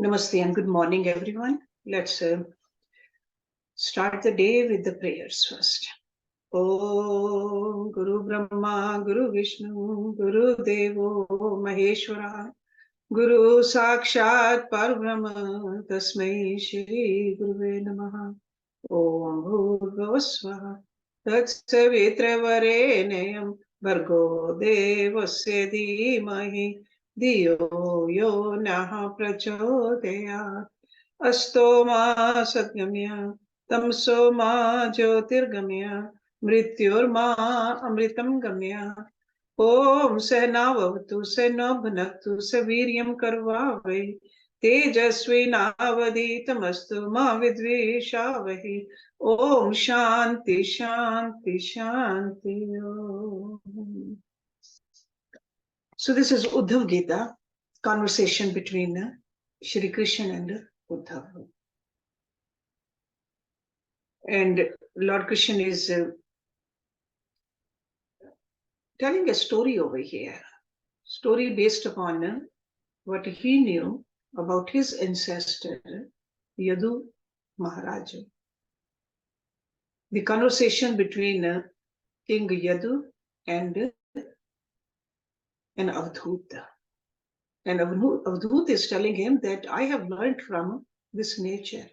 Namaste and good morning, everyone. Let's start the day with the prayers first. Om Guru Brahma, Guru Vishnu, Guru Devo Maheshwara, Guru Sakshat Parbrahma, Tasmai Shri Guruve Namaha. Om Bhurvasvaha, Tatsavitravare Bhargo Devasya Dhimahi, Diyo Yo Naha Prachodayat. Asto ma satgamya, tamso ma jyotirgamya, mrityur ma amritam gamya. Om Sahnavavatu Sahnabhanaktu Saviryam Karvavai Tejasvi Navaditamastu Ma Vidvishavahi. Om Shanti Shanti Shanti Om. So this is Uddhava Gita, conversation between Shri Krishna and Uddhava. And Lord Krishna is telling a story over here. Story based upon what he knew about his ancestor, Yadu Maharaj. The conversation between King Yadu and Avadhuta. And Avadhuta is telling him that I have learned from this nature.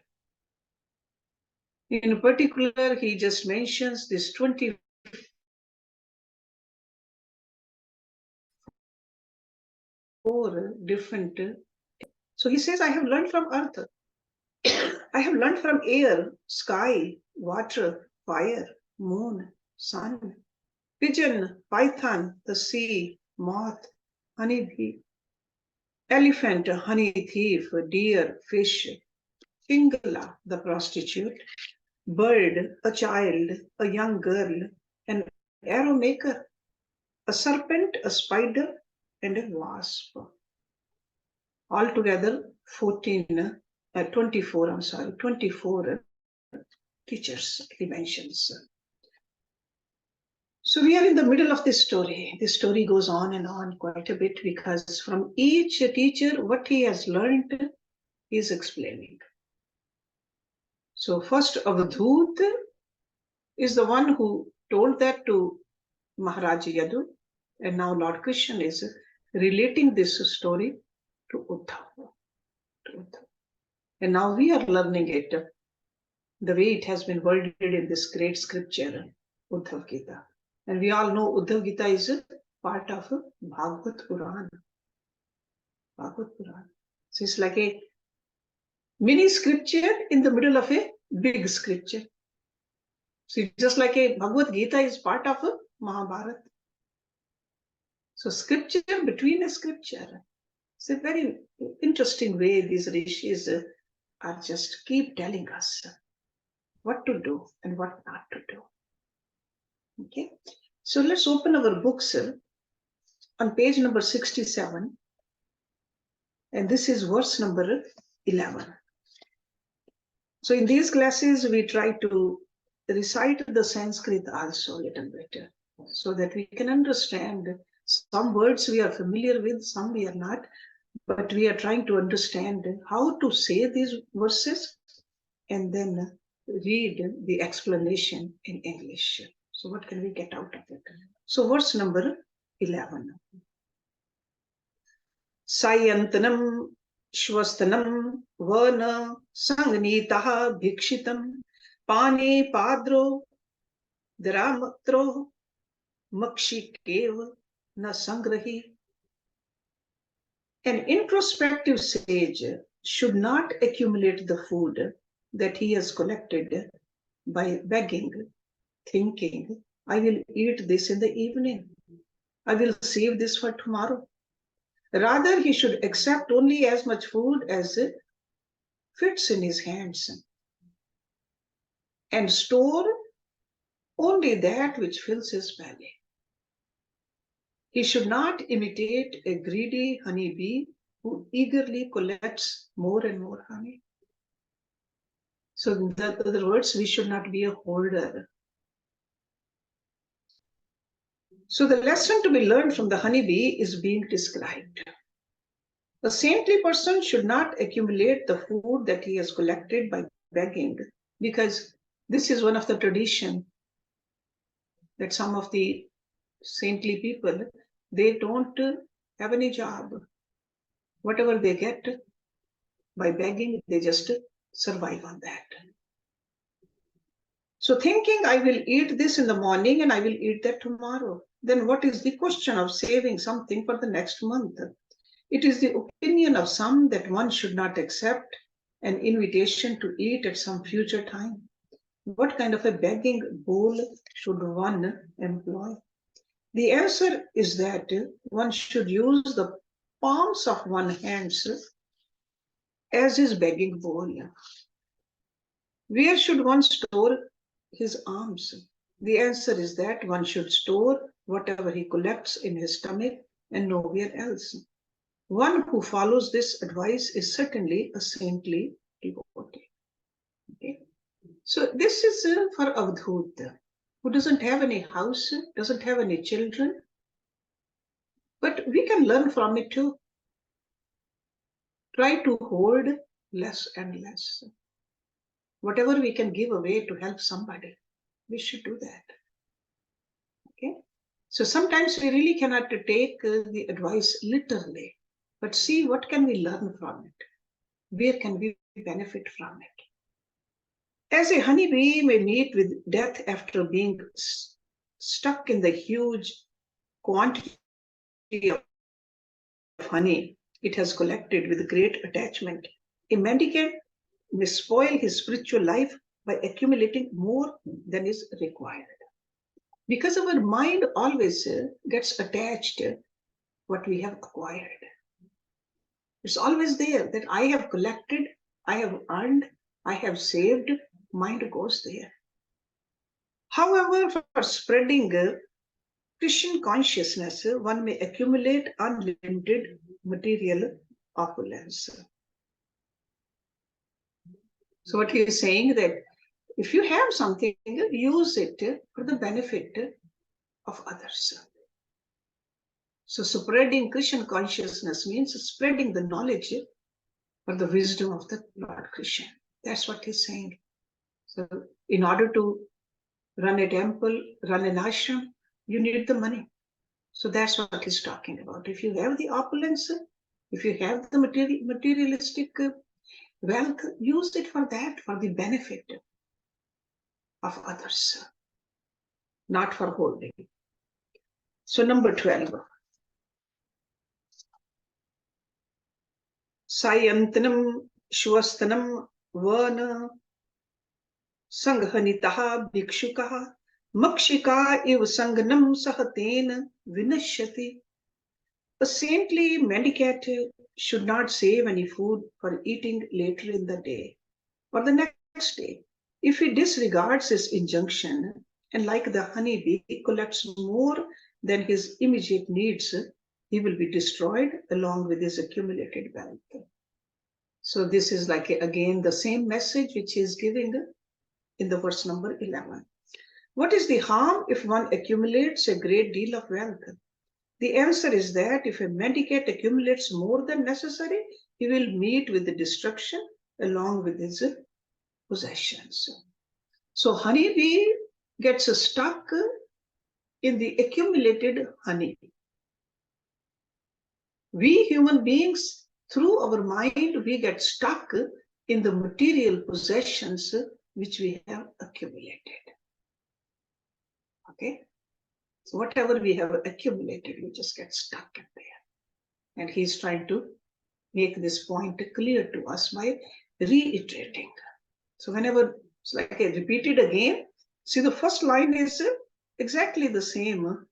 In particular, he just mentions this 24 different. So he says, I have learned from earth. I have learned from air, sky, water, fire, moon, sun, pigeon, python, the sea, moth, honeybee, elephant, honey thief, deer, fish, Pingala, the prostitute, bird, a child, a young girl, an arrow maker, a serpent, a spider, and a wasp. Altogether 24 teachers, he mentions. So we are in the middle of this story. This story goes on and on quite a bit because from each teacher, what he has learned, he is explaining. So first, Avadhut is the one who told that to Maharaj Yadu, and now Lord Krishna is relating this story to Uddhava. And now we are learning it the way it has been worded in this great scripture, Uddhava Gita. And we all know Uddhava Gita is a part of Bhagavad Puran. Bhagavad Puran. So it's like a mini scripture in the middle of a big scripture. So just like a Bhagavad Gita is part of a Mahabharata. So scripture between a scripture. It's a very interesting way these rishis are just keep telling us what to do and what not to do. Okay, so let's open our books on page number 67, and this is verse number 11. So in these classes, we try to recite the Sanskrit also a little bit, so that we can understand some words we are familiar with, some we are not, but we are trying to understand how to say these verses and then read the explanation in English. So what can we get out of it? So verse number 11. Sayantanam Shwastanam Vana Sangnitaha Bhikshitam Pani Padro Dramatro Makshikev Na Sangrahi. An introspective sage should not accumulate the food that he has collected by begging, thinking, I will eat this in the evening. I will save this for tomorrow. Rather, he should accept only as much food as fits in his hands and store only that which fills his belly. He should not imitate a greedy honeybee who eagerly collects more and more honey. So in other words, we should not be a hoarder. So the lesson to be learned from the honeybee is being described. A saintly person should not accumulate the food that he has collected by begging, because this is one of the tradition that some of the saintly people, they don't have any job. Whatever they get by begging, they just survive on that. So thinking I will eat this in the morning and I will eat that tomorrow, then what is the question of saving something for the next month? It is the opinion of some that one should not accept an invitation to eat at some future time. What kind of a begging bowl should one employ? The answer is that one should use the palms of one's hands as his begging bowl. Where should one store his alms? The answer is that one should store whatever he collects in his stomach and nowhere else. One who follows this advice is certainly a saintly devotee. Okay? So this is for Avadhut, who doesn't have any house, doesn't have any children, but we can learn from it too. Try to hold less and less. Whatever we can give away to help somebody, we should do that. Okay? So sometimes we really cannot take the advice literally, but see what can we learn from it? Where can we benefit from it? As a honeybee may meet with death after being stuck in the huge quantity of honey it has collected with great attachment, a mendicant may spoil his spiritual life by accumulating more than is required. Because our mind always gets attached to what we have acquired. It's always there that I have collected, I have earned, I have saved, mind goes there. However, for spreading Christian consciousness, one may accumulate unlimited material opulence. So what he is saying that if you have something, use it for the benefit of others. So spreading Christian consciousness means spreading the knowledge for the wisdom of the Lord Krishna. That's what he's saying. So in order to run a temple, run an ashram, you need the money. So that's what he's talking about. If you have the opulence, if you have the materialistic wealth, use it for that, for the benefit of others, not for holding. So number 12. Sayantanam shwastanam vana sanghanitaha bhikshukaha makshika iv sanganam sahatena vinashyati. A saintly mendicant should not save any food for eating later in the day or the next day. If he disregards his injunction and, like the honeybee, collects more than his immediate needs, he will be destroyed along with his accumulated wealth. So this is like again the same message which he is giving in the verse number 11. What is the harm if one accumulates a great deal of wealth? The answer is that if a mendicant accumulates more than necessary, he will meet with the destruction along with his possessions. So honeybee gets stuck in the accumulated honey. We human beings, through our mind, we get stuck in the material possessions which we have accumulated. Okay? So whatever we have accumulated, we just get stuck in there. And he's trying to make this point clear to us by reiterating. So whenever it's like I repeat it again, see the first line is exactly the same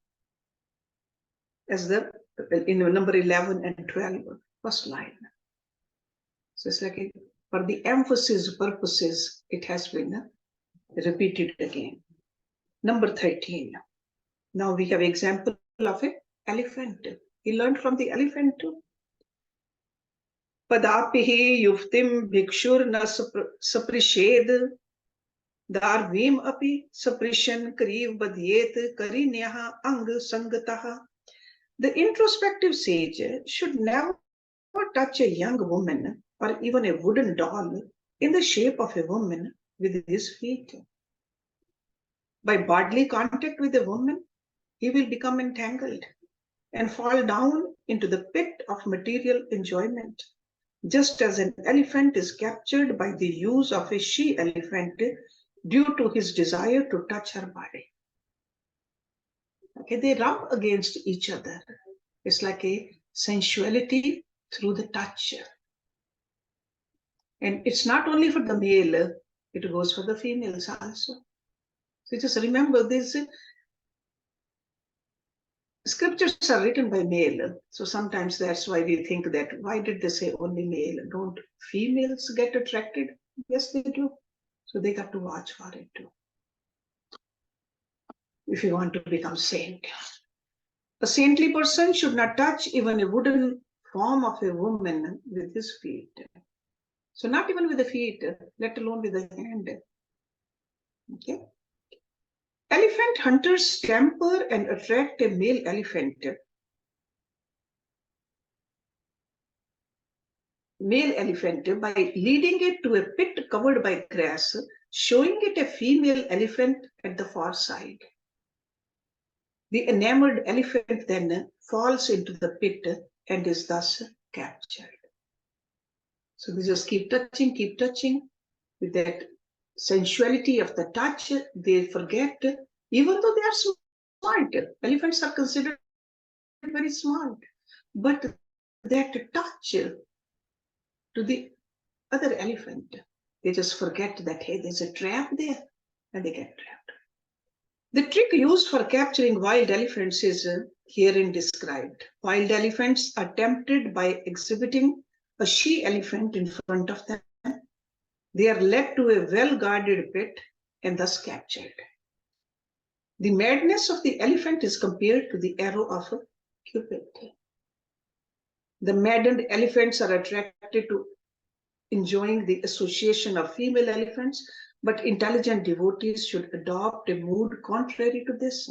as the in number 11 and 12, first line. So it's like for the emphasis purposes, it has been repeated again. Number 13. Now we have example of an elephant. He learned from the elephant too. Padapihi yuftim bhikshur na saprished darvim api saprishan kriv badyet karinyaha ang sangataha. The introspective sage should never touch a young woman or even a wooden doll in the shape of a woman with his feet. By bodily contact with a woman, he will become entangled and fall down into the pit of material enjoyment, just as an elephant is captured by the use of a she-elephant due to his desire to touch her body. Okay, they rub against each other. It's like a sensuality through the touch. And it's not only for the male, it goes for the females also. So just remember this. Scriptures are written by male, so sometimes that's why we think that, why did they say only male? Don't females get attracted? Yes, they do. So they got to watch for it too. If you want to become saint. A saintly person should not touch even a wooden form of a woman with his feet. So not even with the feet, let alone with the hand. Okay. Elephant hunters scamper and attract a male elephant. By leading it to a pit covered by grass, showing it a female elephant at the far side. The enamored elephant then falls into the pit and is thus captured. So they just keep touching with that sensuality of the touch. They forget, even though they are smart, elephants are considered very smart, but that touch to the other elephant, they just forget that, hey, there's a trap there, and they get trapped. The trick used for capturing wild elephants is herein described. Wild elephants are tempted by exhibiting a she-elephant in front of them. They are led to a well-guarded pit and thus captured. The madness of the elephant is compared to the arrow of a Cupid. The maddened elephants are attracted to enjoying the association of female elephants, but intelligent devotees should adopt a mood contrary to this.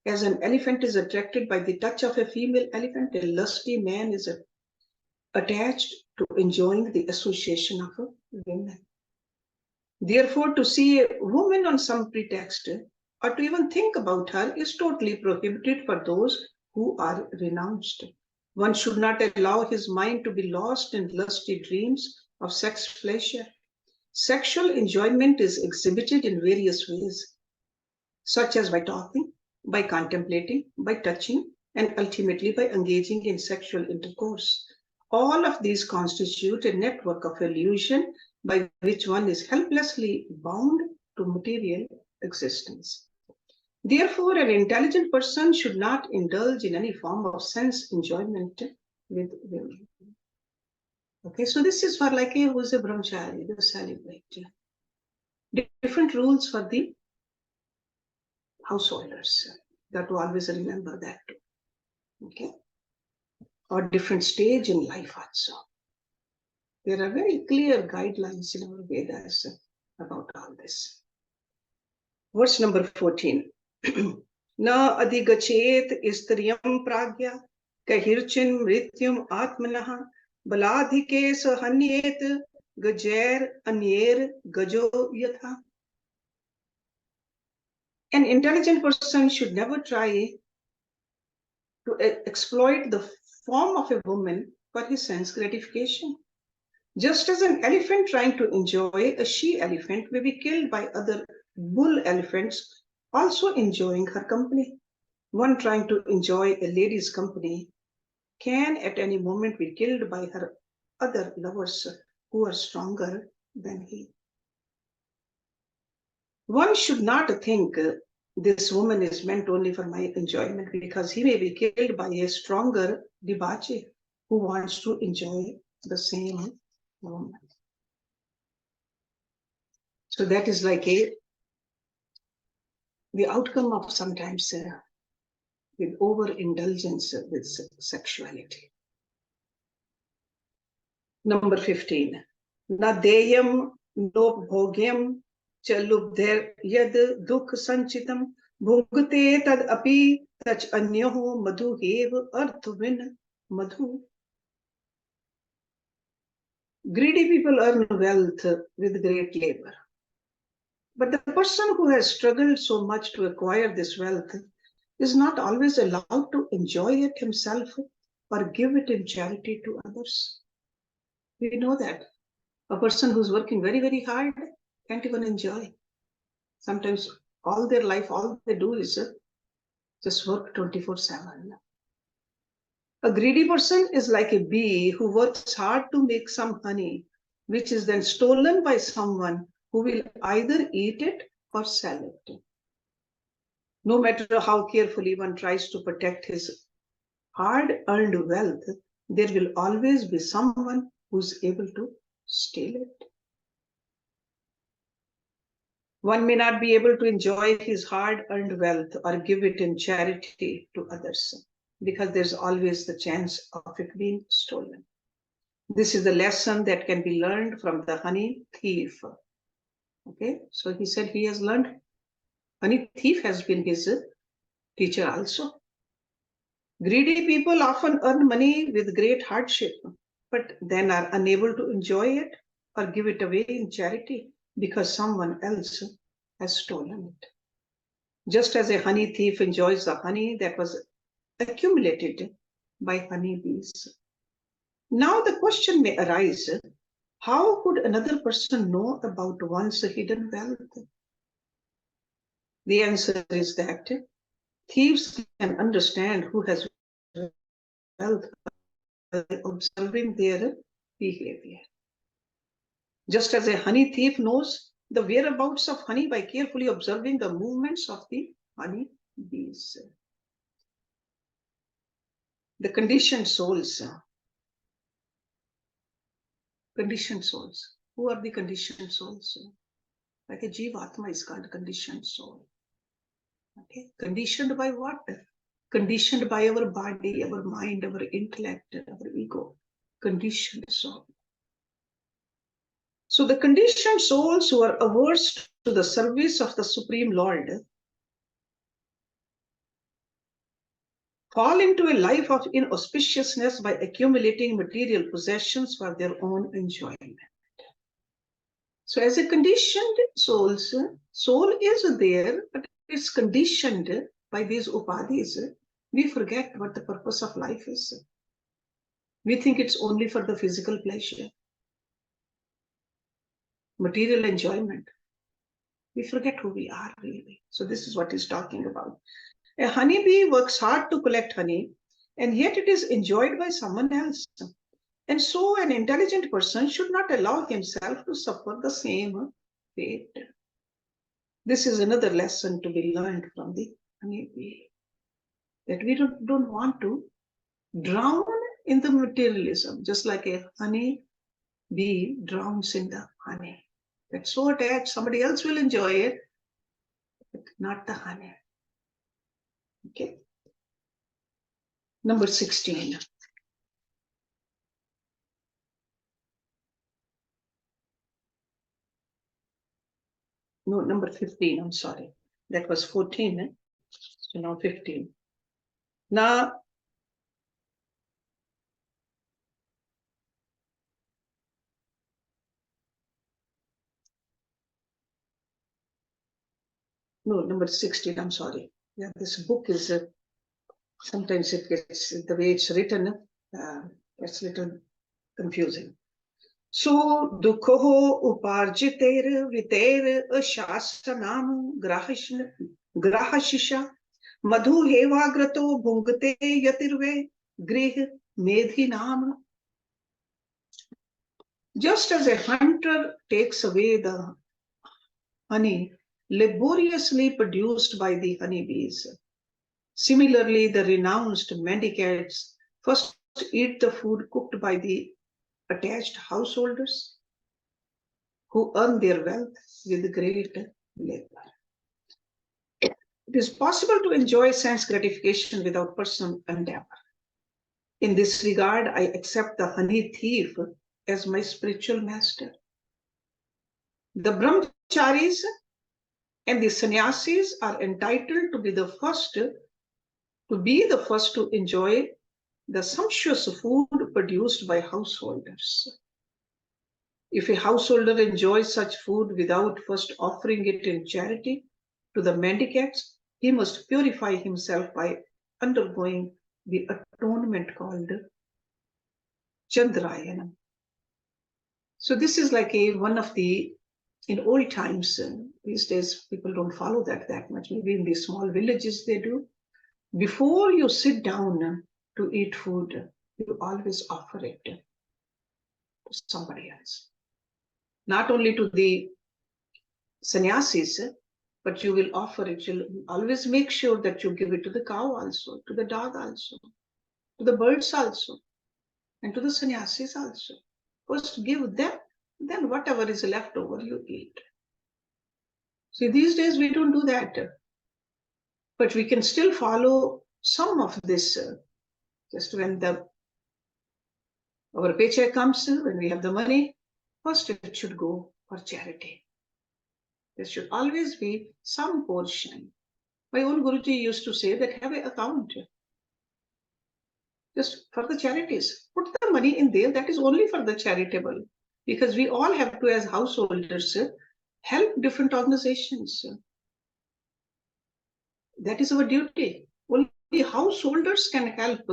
As an elephant is attracted by the touch of a female elephant, a lusty man is attached to enjoying the association of a woman. Therefore, to see a woman on some pretext or to even think about her is totally prohibited for those who are renounced. One should not allow his mind to be lost in lusty dreams of sex pleasure. Sexual enjoyment is exhibited in various ways, such as by talking, by contemplating, by touching, and ultimately by engaging in sexual intercourse. All of these constitute a network of illusion by which one is helplessly bound to material existence. Therefore, an intelligent person should not indulge in any form of sense enjoyment with women. Okay, so this is for like a who's a brahmachari, the celibate. Different rules for the householders. Got to always remember that too. Okay, or different stage in life also. There are very clear guidelines in our Vedas about all this. Verse number 14. Na adhigachet istriyam pragya kahirchin mrityum atmanaha baladhike sahanyet gajer anyer gajo yatha. An intelligent person should never try to exploit the form of a woman for his sense gratification. Just as an elephant trying to enjoy a she-elephant may be killed by other bull elephants also enjoying her company. One trying to enjoy a lady's company can at any moment be killed by her other lovers who are stronger than he. One should not think this woman is meant only for my enjoyment, because he may be killed by a stronger debache who wants to enjoy the same woman. So that is like the outcome of sometimes with overindulgence with sexuality. Number 15. Na deyam no bhogyam chalubdher yad dukh sanchitam bhugte tad api tach anyaho madhu hev arthvin madhu. Greedy people earn wealth with great labor. But the person who has struggled so much to acquire this wealth is not always allowed to enjoy it himself or give it in charity to others. We know that. A person who's working very, very hard can't even enjoy. Sometimes all their life, all they do is just work 24/7. A greedy person is like a bee who works hard to make some honey, which is then stolen by someone who will either eat it or sell it. No matter how carefully one tries to protect his hard-earned wealth, there will always be someone who's able to steal it. One may not be able to enjoy his hard-earned wealth or give it in charity to others because there's always the chance of it being stolen. This is the lesson that can be learned from the honey thief. Okay, so he said he has learned. Honey thief has been his teacher also. Greedy people often earn money with great hardship, but then are unable to enjoy it or give it away in charity because someone else has stolen it. Just as a honey thief enjoys the honey that was accumulated by honeybees. Now the question may arise, how could another person know about one's hidden wealth? The answer is that thieves can understand who has wealth by observing their behavior. Just as a honey thief knows the whereabouts of honey by carefully observing the movements of the honey bees. The conditioned souls. Conditioned souls. Who are the conditioned souls? Like a Jivatma is called conditioned soul. Okay, conditioned by what? Conditioned by our body, our mind, our intellect, our ego. Conditioned soul. So the conditioned souls who are averse to the service of the Supreme Lord fall into a life of inauspiciousness by accumulating material possessions for their own enjoyment. So as a conditioned soul is there, but it's conditioned by these upadhis. We forget what the purpose of life is. We think it's only for the physical pleasure, material enjoyment. We forget who we are really. So this is what he's talking about. A honeybee works hard to collect honey, and yet it is enjoyed by someone else. And so an intelligent person should not allow himself to suffer the same fate. This is another lesson to be learned from the honeybee, that we don't want to drown in the materialism, just like a honey bee drowns in the honey. That's so attached, somebody else will enjoy it, but not the honey. Okay. Number 16. No, number 15, I'm sorry. That was 14, so now 15. Now, no, number 16, I'm sorry. Yeah, this book is, sometimes it gets, the way it's written, it's a little confusing. So, dukho uparjiter viter ashasanam grahashisha madhu hevagrato bhungate yatirve grih medhinam. Just as a hunter takes away the honey laboriously produced by the honeybees, similarly the renounced mendicants first eat the food cooked by the attached householders who earn their wealth with great labor. It is possible to enjoy sense gratification without personal endeavor. In this regard, I accept the honey thief as my spiritual master. The brahmacharis and the sannyasis are entitled to be the first to enjoy the sumptuous food produced by householders. If a householder enjoys such food without first offering it in charity to the mendicants, he must purify himself by undergoing the atonement called Chandrayanam. So this is like one of the, in old times, these days people don't follow that much. Maybe in these small villages they do. Before you sit down to eat food, you always offer it to somebody else. Not only to the sannyasis, but you will offer it. You'll always make sure that you give it to the cow also, to the dog also, to the birds also, and to the sannyasis also. First give them, then whatever is left over you eat. See, these days we don't do that, but we can still follow some of this. Just when our paycheck comes, when we have the money, first it should go for charity. There should always be some portion. My own Guruji used to say that have an account just for the charities. Put the money in there, that is only for the charitable. Because we all have to, as householders, help different organizations. That is our duty. Only householders can help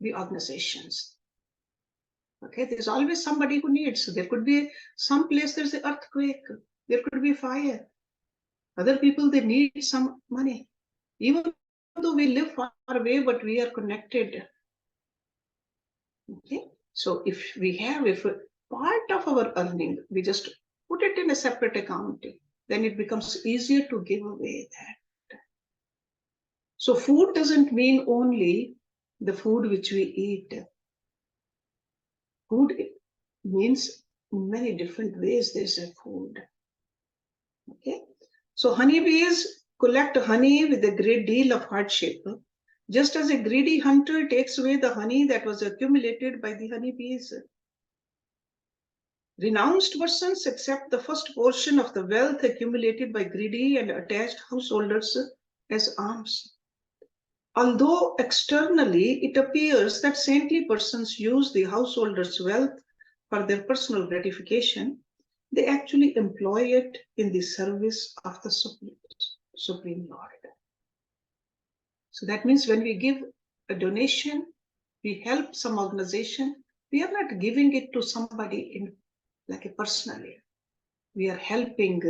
the organizations. Okay, there's always somebody who needs. There could be some place there's an earthquake, there could be fire. Other people, they need some money. Even though we live far away, but we are connected. Okay, so if part of our earning, we just put it in a separate account, then it becomes easier to give away that. So food doesn't mean only the food which we eat. Food means many different ways there's a food. Okay, so honeybees collect honey with a great deal of hardship, just as a greedy hunter takes away the honey that was accumulated by the honeybees. Renounced persons accept the first portion of the wealth accumulated by greedy and attached householders as alms. Although externally it appears that saintly persons use the householders' wealth for their personal gratification, they actually employ it in the service of the Supreme Lord. So that means when we give a donation, we help some organization, we are not giving it to somebody in like a personally. We are helping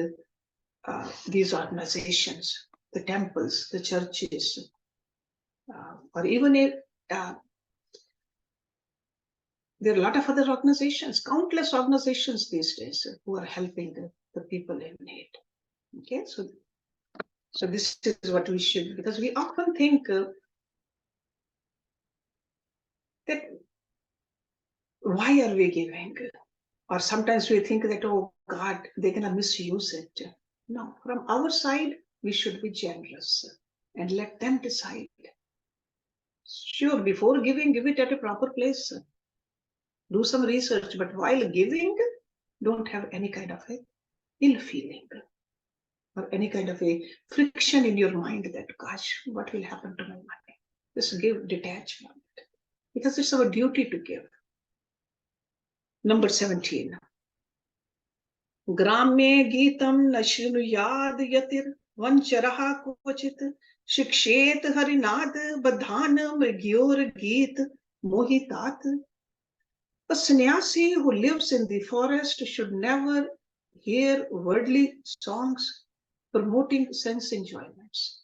these organizations, the temples, the churches, or even there are a lot of other organizations, countless organizations these days who are helping the people in need. Okay, so this is what we should, because we often think that why are we giving? Or sometimes we think that, oh God, they're going to misuse it. No, from our side, we should be generous and let them decide. Sure, before giving, give it at a proper place. Do some research, but while giving, don't have any kind of a ill feeling or any kind of a friction in your mind that, gosh, what will happen to my money? Just give, detach from it, because it's our duty to give. Number 17. Gramme Gitam Nashrunuyad Yatir Vancharaha Kochit Shikshet Harinad Badhana Mrigyor Geet Mohitat. A sannyasi who lives in the forest should never hear worldly songs promoting sense enjoyments.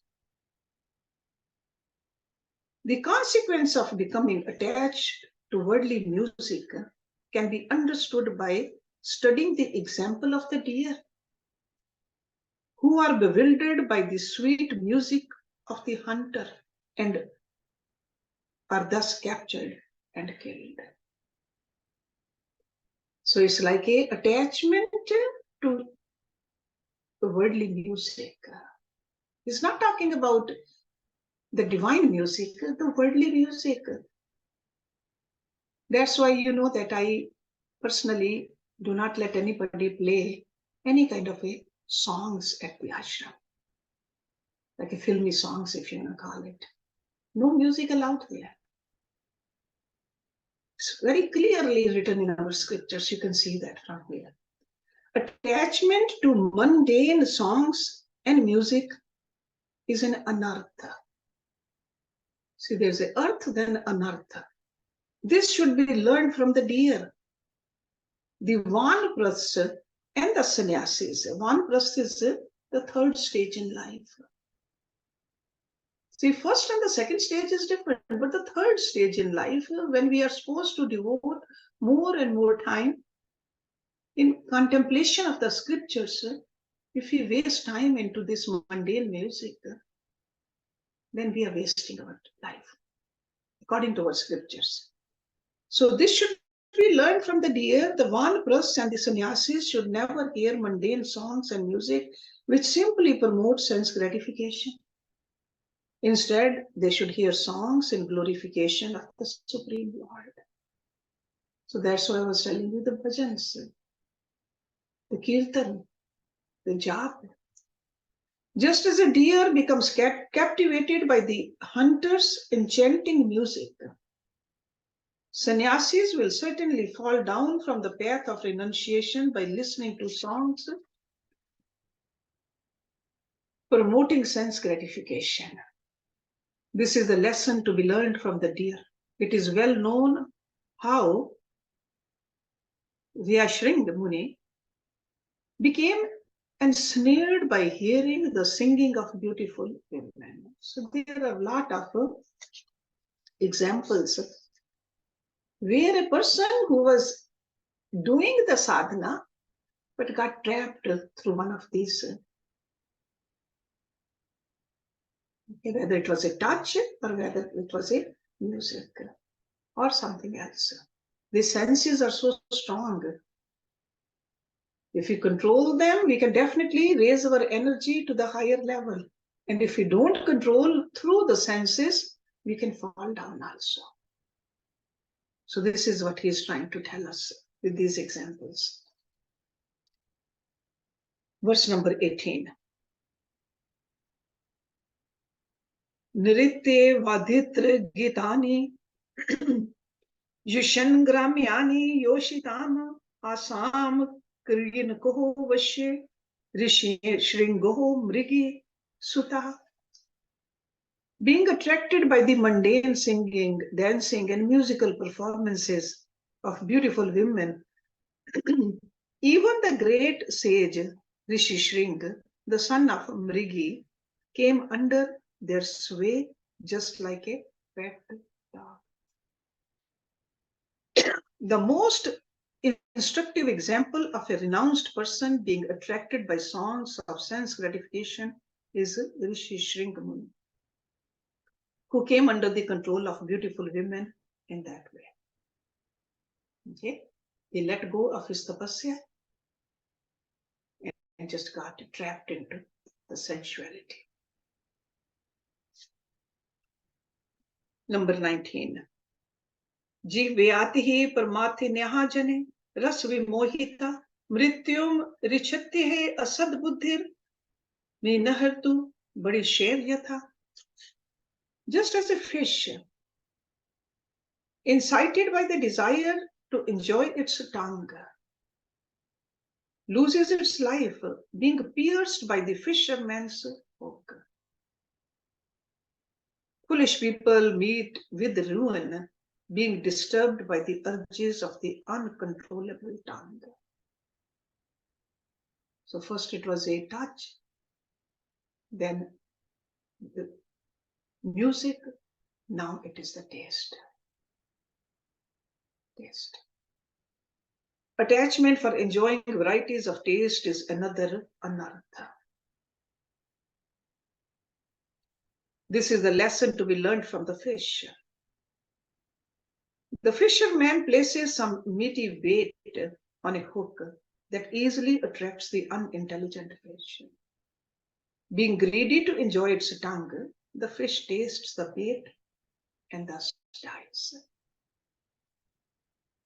The consequence of becoming attached to worldly music can be understood by studying the example of the deer, who are bewildered by the sweet music of the hunter and are thus captured and killed. So it's like an attachment to the worldly music. It's not talking about the divine music, the worldly music. That's why you know that I personally do not let anybody play any kind of a songs at the ashram, like a filmy songs, if you want to call it. No music allowed there. It's very clearly written in our scriptures. You can see that from here. Attachment to mundane songs and music is an anartha. See, there's an earth, then anartha. This should be learned from the deer, the vanprastha and the sannyasis. Vanprastha is the third stage in life. See, first and the second stage is different, but the third stage in life, when we are supposed to devote more and more time in contemplation of the scriptures, if we waste time into this mundane music, then we are wasting our life, according to our scriptures. So this should be learned from the deer. The vanprasthas and the sannyasis should never hear mundane songs and music which simply promote sense gratification. Instead, they should hear songs in glorification of the Supreme Lord. So that's why I was telling you the bhajans, the kirtan, the jap. Just as a deer becomes captivated by the hunter's enchanting music, sannyasis will certainly fall down from the path of renunciation by listening to songs promoting sense gratification. This is the lesson to be learned from the deer. It is well known how Vyashringa Muni became ensnared by hearing the singing of beautiful women. So there are a lot of examples where a person who was doing the sadhana but got trapped through one of these, whether it was a touch or whether it was a music or something else. The senses are so strong. If we control them, we can definitely raise our energy to the higher level. And if we don't control through the senses, we can fall down also. So this is what he is trying to tell us with these examples. Verse number 18. Nritye vaditra gitani yushan gramyani yoshitam asam kriyin koho vashe rishi shringoho mrigi sutta. Being attracted by the mundane singing, dancing, and musical performances of beautiful women, even the great sage Rishi Shring, the son of Mrigi, came under their sway just like a pet dog. The most instructive example of a renounced person being attracted by songs of sense gratification is Rishi Shringamuni, who came under the control of beautiful women in that way. Okay, he let go of his tapasya and just got trapped into the sensuality. Number 19. Jivayatihi parmathi nehajane ras vimohita mrityum richatye asad buddhir minahartu badi sher yatha. Just as a fish, incited by the desire to enjoy its tongue, loses its life being pierced by the fisherman's hook. Foolish people meet with ruin being disturbed by the urges of the uncontrollable tongue. So first it was a touch, then the music, now it is the taste. Taste. Attachment for enjoying varieties of taste is another anartha. This is the lesson to be learned from the fish. The fisherman places some meaty bait on a hook that easily attracts the unintelligent fish. Being greedy to enjoy its tongue, the fish tastes the bait and thus dies.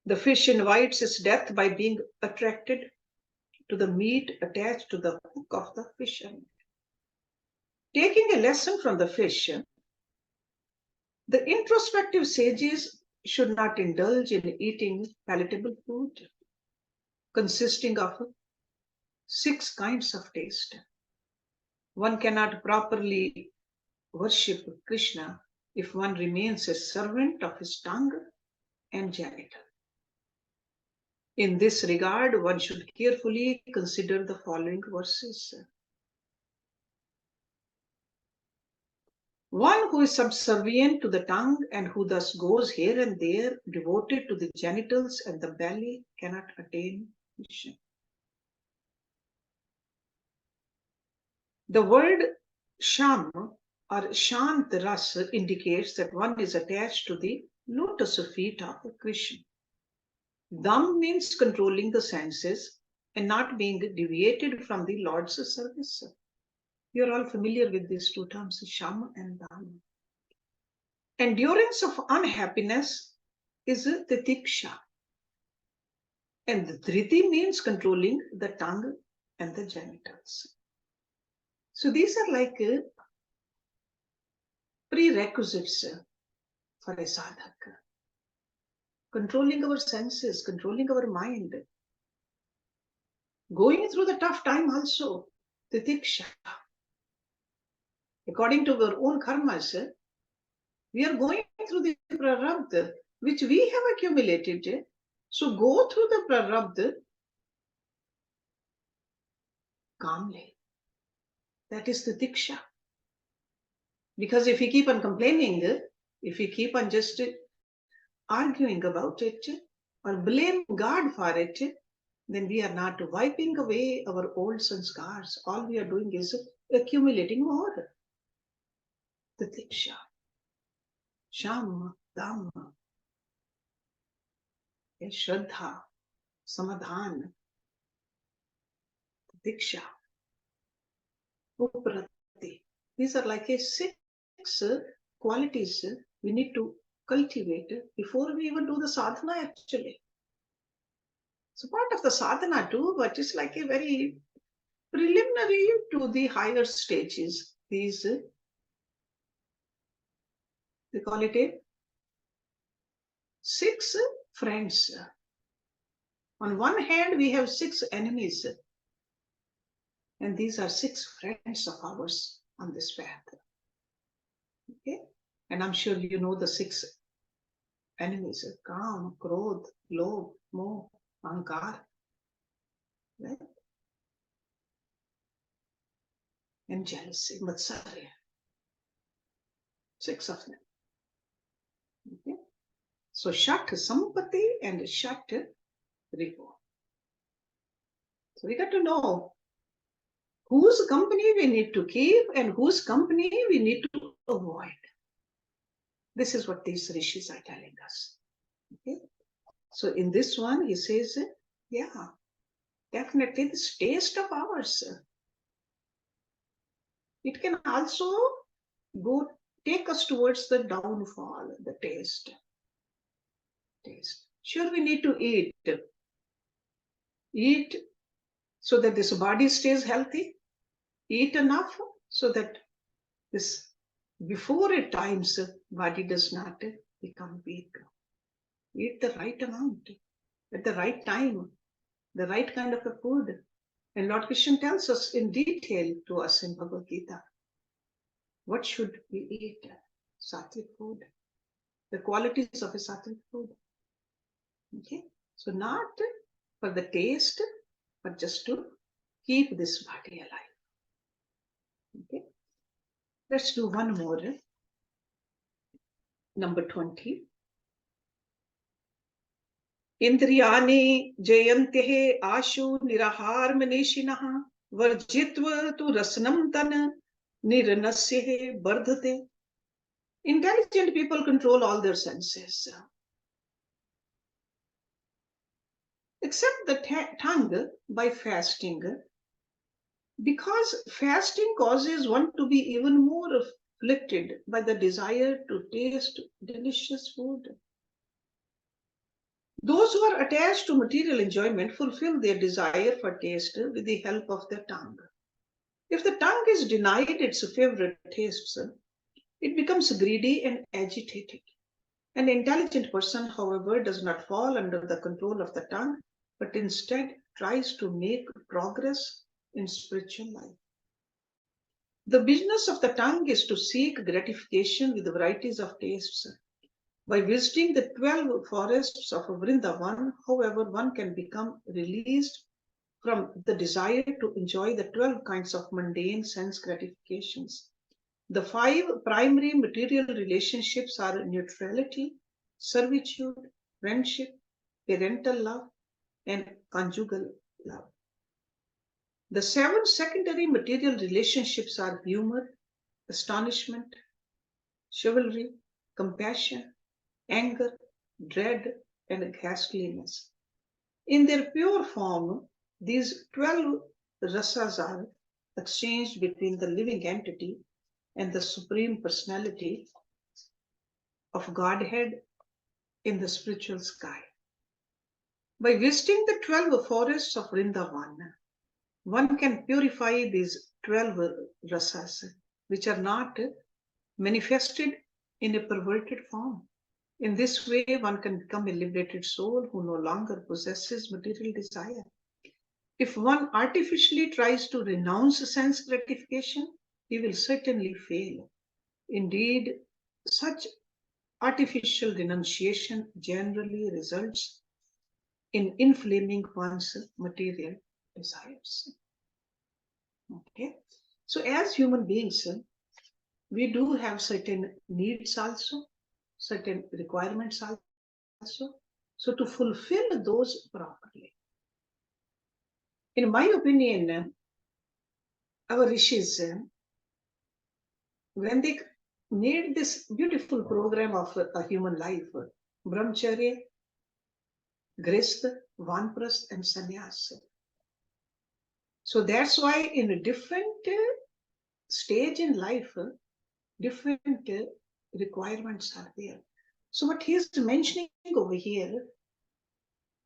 The fish invites its death by being attracted to the meat attached to the hook of the fisherman. Taking a lesson from the fish, the introspective sages should not indulge in eating palatable food consisting of 6 kinds of taste. One cannot properly worship Krishna if one remains a servant of his tongue and genital. In this regard, one should carefully consider the following verses. One who is subservient to the tongue and who thus goes here and there, devoted to the genitals and the belly, cannot attain mission. The word sham or shant ras indicates that one is attached to the lotus feet of Krishna. Dam means controlling the senses and not being deviated from the Lord's service. You're all familiar with these two terms, sham and dam. Endurance of unhappiness is titiksha. And the dhriti means controlling the tongue and the genitals. So these are like prerequisites for a sadhaka. Controlling our senses, controlling our mind. Going through the tough time also, titiksha. According to our own karmas, we are going through the prarabdha, which we have accumulated. So go through the prarabdha calmly. That is the diksha. Because if we keep on complaining, if we keep on just arguing about it or blame God for it, then we are not wiping away our old sanskars. All we are doing is accumulating more. The diksha. Sham, Dhamma, Shraddha, Samadhan, Diksha, Uprati. These are like a 6 qualities we need to cultivate before we even do the sadhana actually. So part of the sadhana too, but it's like a very preliminary to the higher stages. These, they call it a 6 friends. On one hand, we have 6 enemies. And these are 6 friends of ours on this path. Okay? And I'm sure you know the 6 enemies: Kam, Krodh, Lobh, Moh, Ahankar. Right? And jealousy, Matsarya. 6 of them. Okay? So Shat Sampati and Shat Ripu. So we got to know whose company we need to keep and whose company we need to avoid. This is what these rishis are telling us. Okay? So in this one, he says, yeah, definitely this taste of ours, it can also go take us towards the downfall, the taste. Sure, we need to eat so that this body stays healthy. Eat enough so that this before at times body does not become weak. Eat the right amount at the right time, the right kind of a food. And Lord Krishna tells us in detail to us in Bhagavad Gita, what should we eat? Sattvic food. The qualities of a sattvic food. Okay? So not for the taste, but just to keep this body alive. Okay? Let's do one more. Number 20. Indriyani jayantehe ashu nirahar manishinah varjitva tu rasnam tan niranasyehe bardhate. Intelligent people control all their senses, except the tongue by fasting, because fasting causes one to be even more afflicted by the desire to taste delicious food. Those who are attached to material enjoyment fulfill their desire for taste with the help of their tongue. If the tongue is denied its favorite tastes, it becomes greedy and agitated. An intelligent person, however, does not fall under the control of the tongue, but instead tries to make progress in spiritual life. The business of the tongue is to seek gratification with varieties of tastes. By visiting the 12 forests of Vrindavan, however, one can become released from the desire to enjoy the 12 kinds of mundane sense gratifications. The 5 primary material relationships are neutrality, servitude, friendship, parental love, and conjugal love. The 7 secondary material relationships are humor, astonishment, chivalry, compassion, anger, dread, and ghastliness. In their pure form, these 12 rasas are exchanged between the living entity and the Supreme Personality of Godhead in the spiritual sky. By visiting the 12 forests of Vrindavan, one can purify these 12 rasas, which are not manifested in a perverted form. In this way, one can become a liberated soul who no longer possesses material desire. If one artificially tries to renounce sense gratification, he will certainly fail. Indeed, such artificial renunciation generally results in inflaming one's material desires. Okay, so as human beings, we do have certain needs also, certain requirements also. So to fulfill those properly, in my opinion, our rishis, when they made this beautiful program of a human life, brahmacharya, grihastha, vanprastha, and sannyas. So that's why in a different stage in life, different requirements are there. So what he's mentioning over here,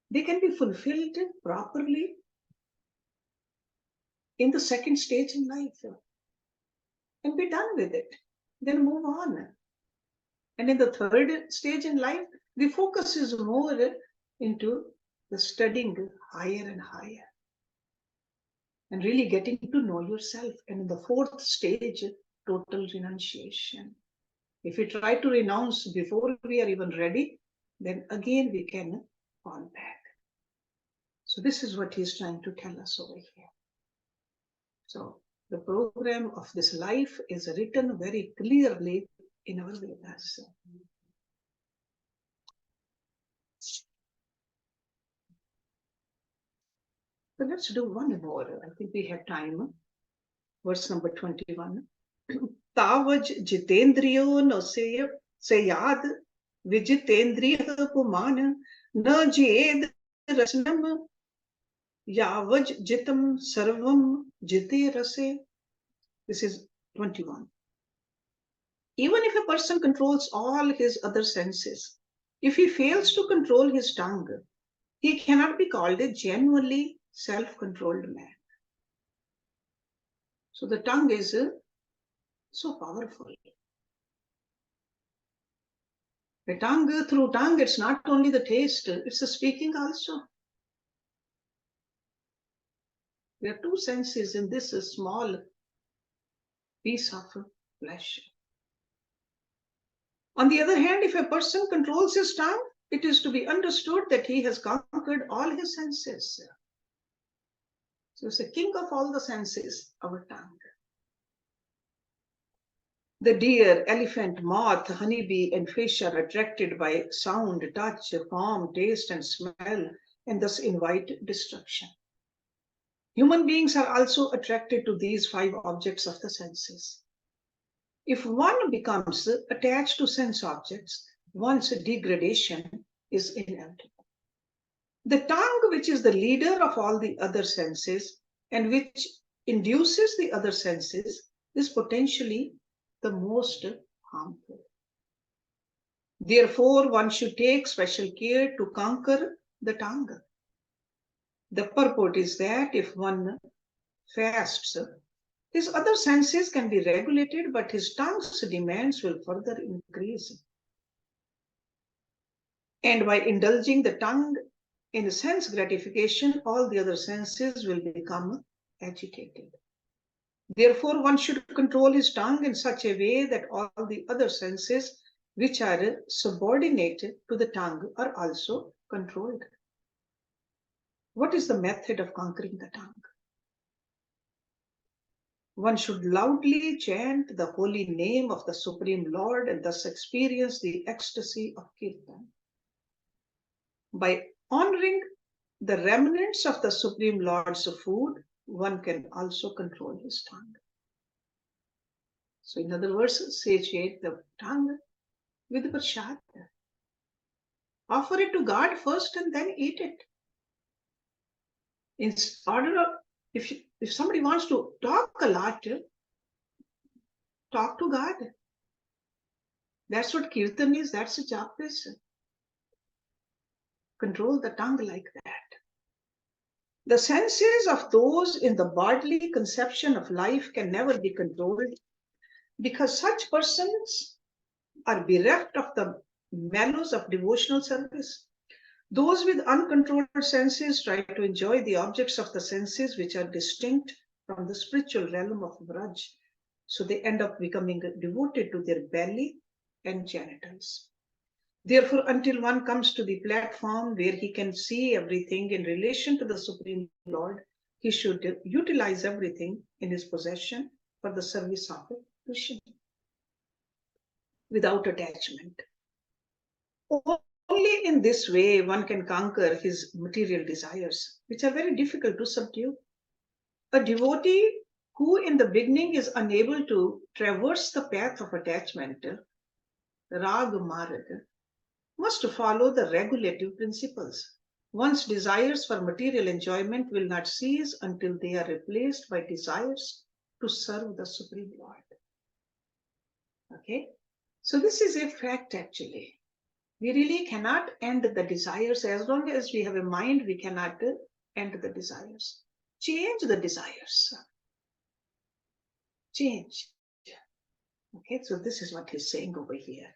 they can be fulfilled properly in the second stage in life and be done with it, then move on. And in the third stage in life, the focus is more into the studying higher and higher and really getting to know yourself. And in the fourth stage, total renunciation. If we try to renounce before we are even ready, then again we can fall back. So this is what he's trying to tell us over here. So the program of this life is written very clearly in our Vedas. So let's do one more. I think we have time. Verse number 21. Tavaj jitendriyo no seyad vijitendriya puman na jed rasnam yavaj jitam sarvam jite rase. This is 21. Even if a person controls all his other senses, if he fails to control his tongue, he cannot be called a genuinely self-controlled man. So the tongue is so powerful. The tongue, through tongue, it's not only the taste, it's the speaking also. There are two senses in this small piece of flesh. On the other hand, if a person controls his tongue, it is to be understood that he has conquered all his senses. So it's the king of all the senses, our tongue. The deer, elephant, moth, honeybee, and fish are attracted by sound, touch, form, taste, and smell, and thus invite destruction. Human beings are also attracted to these 5 objects of the senses. If one becomes attached to sense objects, one's degradation is inevitable. The tongue, which is the leader of all the other senses and which induces the other senses, is potentially the most harmful. Therefore, one should take special care to conquer the tongue. The purport is that if one fasts, his other senses can be regulated, but his tongue's demands will further increase. And by indulging the tongue in sense gratification, all the other senses will become agitated. Therefore, one should control his tongue in such a way that all the other senses which are subordinate to the tongue are also controlled. What is the method of conquering the tongue? One should loudly chant the holy name of the Supreme Lord and thus experience the ecstasy of Kirtan. By honoring the remnants of the Supreme Lord's food, one can also control his tongue. So, in other words, satiate the tongue with prasad. Offer it to God first and then eat it. In order of, if somebody wants to talk a lot, talk to God. That's what kirtan is, that's a jap is. Control the tongue like that. The senses of those in the bodily conception of life can never be controlled because such persons are bereft of the mellows of devotional service. Those with uncontrolled senses try to enjoy the objects of the senses which are distinct from the spiritual realm of Vraj. So they end up becoming devoted to their belly and genitals. Therefore, until one comes to the platform where he can see everything in relation to the Supreme Lord, he should utilize everything in his possession for the service of Krishna without attachment. Only in this way one can conquer his material desires, which are very difficult to subdue. A devotee who in the beginning is unable to traverse the path of attachment, Rag Marg, must follow the regulative principles. One's desires for material enjoyment will not cease until they are replaced by desires to serve the Supreme Lord. Okay? So this is a fact actually. We really cannot end the desires. As long as we have a mind, we cannot end the desires. Change the desires. Change. Okay, so this is what he's saying over here.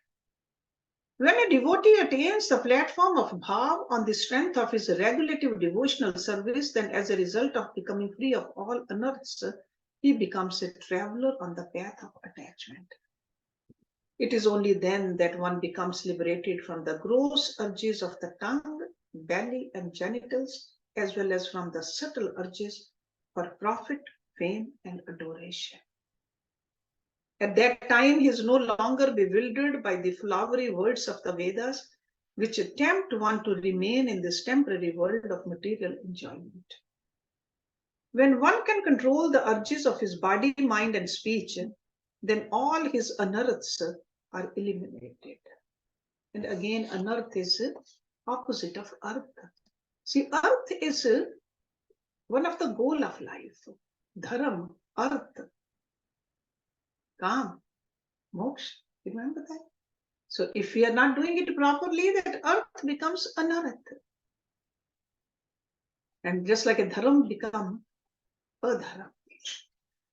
When a devotee attains the platform of bhav on the strength of his regulative devotional service, then as a result of becoming free of all unearths, he becomes a traveler on the path of attachment. It is only then that one becomes liberated from the gross urges of the tongue, belly, and genitals, as well as from the subtle urges for profit, fame, and adoration. At that time, he is no longer bewildered by the flowery words of the Vedas, which tempt one to remain in this temporary world of material enjoyment. When one can control the urges of his body, mind, and speech, then all his unearths are eliminated. And again, anarth is opposite of arth. See, arth is one of the goal of life. Dharam, arth, kam, moksha. Remember that? So if we are not doing it properly, that arth becomes anarth. And just like a dharam become adharam.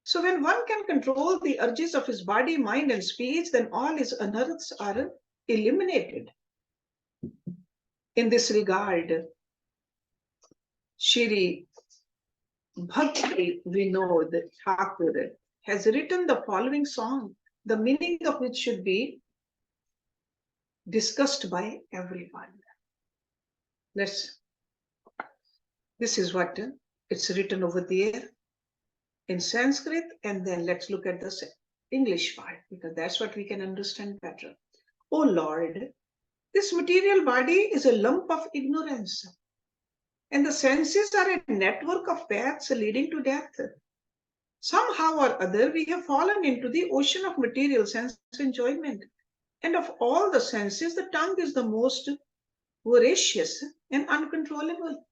So when one can control the urges of his body, mind, and speech, then all his unearths are eliminated. In this regard, Shri Bhakti Vinod Thakur has written the following song, the meaning of which should be discussed by everyone. This is what it's written over there in Sanskrit, and then let's look at the English part, because that's what we can understand better. Oh Lord, this material body is a lump of ignorance, and the senses are a network of paths leading to death. Somehow or other, we have fallen into the ocean of material sense enjoyment. And of all the senses, the tongue is the most voracious and uncontrollable.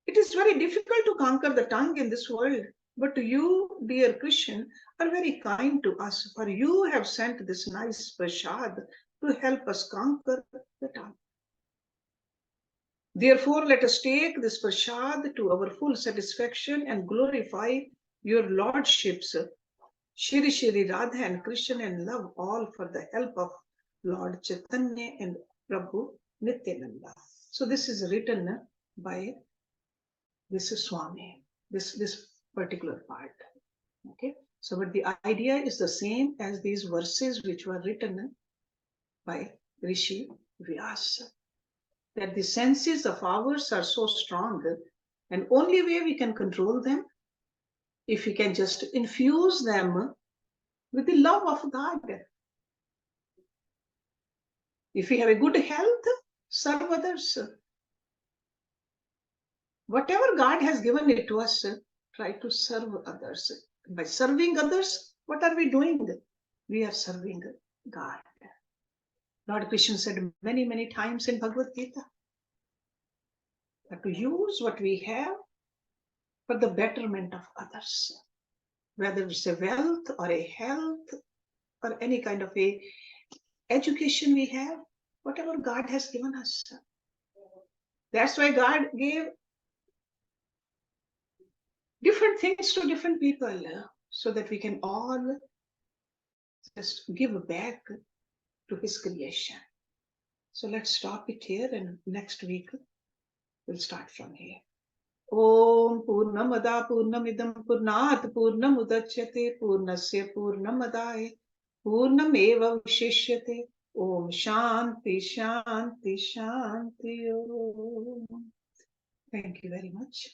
It is very difficult to conquer the tongue in this world. But you, dear Christian, are very kind to us, for you have sent this nice prasad to help us conquer the tongue. Therefore, let us take this prasad to our full satisfaction and glorify your lordships, Shri Shri Radha and Krishna, and love all for the help of Lord Chaitanya and Prabhu Nityananda. So this is written by this Swami, this particular part. Okay. So, but the idea is the same as these verses which were written by Rishi Vyasa. That the senses of ours are so strong, and only way we can control them if we can just infuse them with the love of God. If we have a good health, serve others. Whatever God has given it to us, try to serve others. By serving others, what are we doing? We are serving God. Lord Krishna said many, many times in Bhagavad Gita that to use what we have for the betterment of others, whether it's a wealth or a health or any kind of a education we have, whatever God has given us. That's why God gave different things to different people, so that we can all just give back to his creation. So let's stop it here, and next week we'll start from here. Om Purnamada Purnamidam Purnat Purnamudachyate Purnasya Purnamadaya Purnameva Vishishyate. Om Shanti Shanti Shanti Om. Thank you very much.